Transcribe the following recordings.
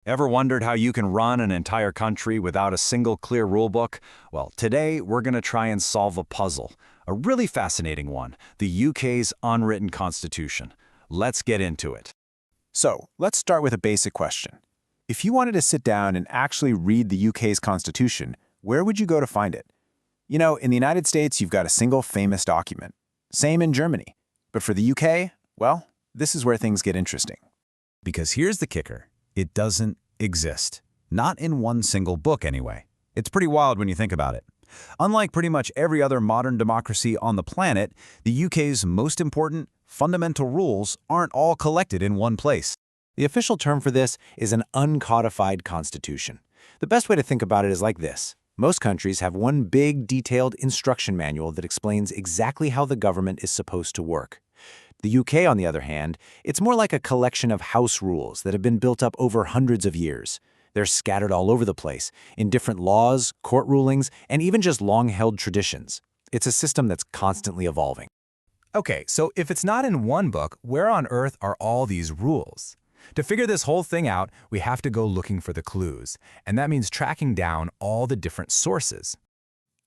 Ever wondered how you can run an entire country without a single clear rulebook? Well, today we're going to try and solve a puzzle, a really fascinating one, the UK's unwritten constitution. Let's get into it. So, let's start with a basic question. If you wanted to sit down and actually read the UK's constitution, where would you go to find it? You know, in the United States, you've got a single famous document. Same in Germany. But for the UK, well, this is where things get interesting. Because here's the kicker. It doesn't exist. Not in one single book, anyway. It's pretty wild when you think about it. Unlike pretty much every other modern democracy on the planet, the UK's most important, fundamental rules aren't all collected in one place. The official term for this is an uncodified constitution. The best way to think about it is like this. Most countries have one big, detailed instruction manual that explains exactly how the government is supposed to work. The UK, on the other hand, it's more like a collection of house rules that have been built up over hundreds of years. They're scattered all over the place, in different laws, court rulings, and even just long-held traditions. It's a system that's constantly evolving. Okay, so if it's not in one book, where on earth are all these rules? To figure this whole thing out, we have to go looking for the clues, and that means tracking down all the different sources.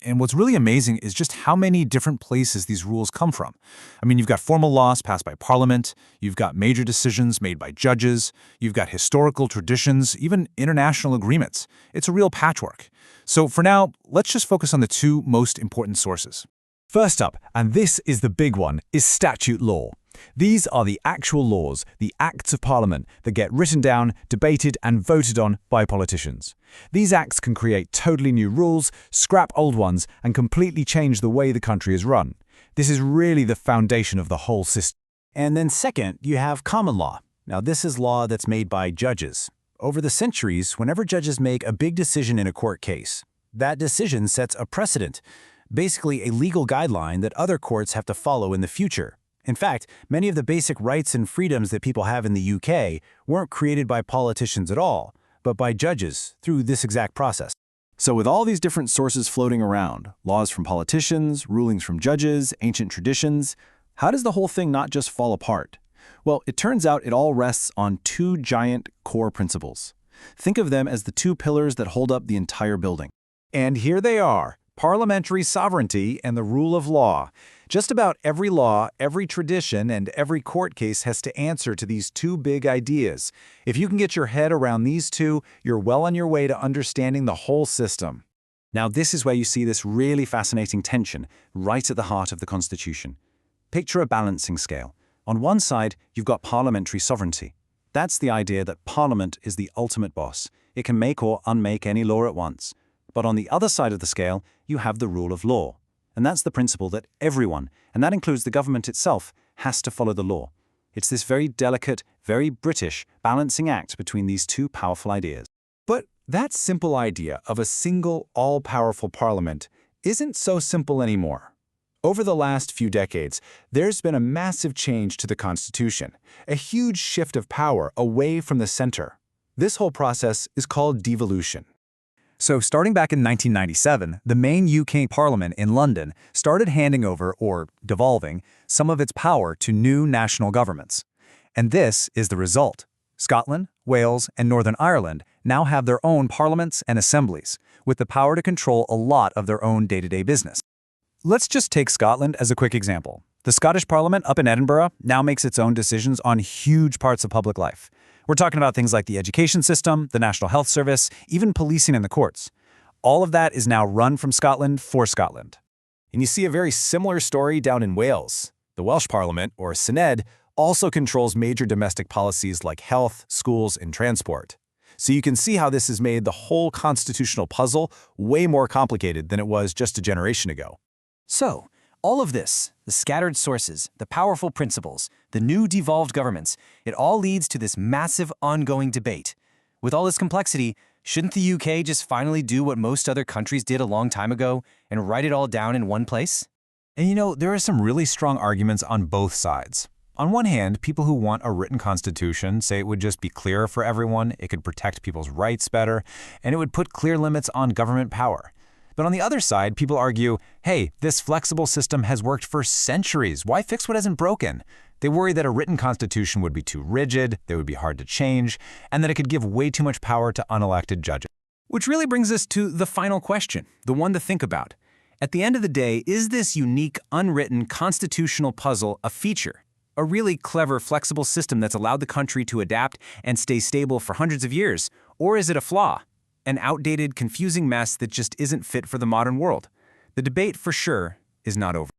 And what's really amazing is just how many different places these rules come from. I mean, you've got formal laws passed by Parliament, you've got major decisions made by judges, you've got historical traditions, even international agreements. It's a real patchwork. So for now, let's just focus on the two most important sources. First up, and this is the big one, is statute law. These are the actual laws, the acts of Parliament that get written down, debated and voted on by politicians. These acts can create totally new rules, scrap old ones, and completely change the way the country is run. This is really the foundation of the whole system. And then second, you have common law. Now, this is law that's made by judges. Over the centuries, whenever judges make a big decision in a court case, that decision sets a precedent, basically a legal guideline that other courts have to follow in the future. In fact, many of the basic rights and freedoms that people have in the UK weren't created by politicians at all, but by judges through this exact process. So with all these different sources floating around, laws from politicians, rulings from judges, ancient traditions, how does the whole thing not just fall apart? Well, it turns out it all rests on two giant core principles. Think of them as the two pillars that hold up the entire building. And here they are: parliamentary sovereignty and the rule of law. Just about every law, every tradition, and every court case has to answer to these two big ideas. If you can get your head around these two, you're well on your way to understanding the whole system. Now, this is where you see this really fascinating tension right at the heart of the Constitution. Picture a balancing scale. On one side, you've got parliamentary sovereignty. That's the idea that Parliament is the ultimate boss. It can make or unmake any law at once. But on the other side of the scale, you have the rule of law. And that's the principle that everyone, and that includes the government itself, has to follow the law. It's this very delicate, very British balancing act between these two powerful ideas. But that simple idea of a single, all-powerful parliament isn't so simple anymore. Over the last few decades, there's been a massive change to the Constitution, a huge shift of power away from the center. This whole process is called devolution. So starting back in 1997, the main UK Parliament in London started handing over, or devolving, some of its power to new national governments. And this is the result. Scotland, Wales, and Northern Ireland now have their own parliaments and assemblies, with the power to control a lot of their own day-to-day business. Let's just take Scotland as a quick example. The Scottish Parliament up in Edinburgh now makes its own decisions on huge parts of public life. We're talking about things like the education system, the National Health Service, even policing and the courts. All of that is now run from Scotland for Scotland. And you see a very similar story down in Wales. The Welsh Parliament, or Senedd, also controls major domestic policies like health, schools, and transport. So you can see how this has made the whole constitutional puzzle way more complicated than it was just a generation ago. So, all of this, the scattered sources, the powerful principles, the new devolved governments, it all leads to this massive ongoing debate. With all this complexity, shouldn't the UK just finally do what most other countries did a long time ago and write it all down in one place? And you know, there are some really strong arguments on both sides. On one hand, people who want a written constitution say it would just be clearer for everyone, it could protect people's rights better, and it would put clear limits on government power. But on the other side, people argue, hey, this flexible system has worked for centuries. Why fix what isn't broken? They worry that a written constitution would be too rigid, they would be hard to change, and that it could give way too much power to unelected judges. Which really brings us to the final question, the one to think about. At the end of the day, is this unique, unwritten constitutional puzzle a feature? A really clever, flexible system that's allowed the country to adapt and stay stable for hundreds of years? Or is it a flaw? An outdated, confusing mess that just isn't fit for the modern world? The debate, for sure, is not over.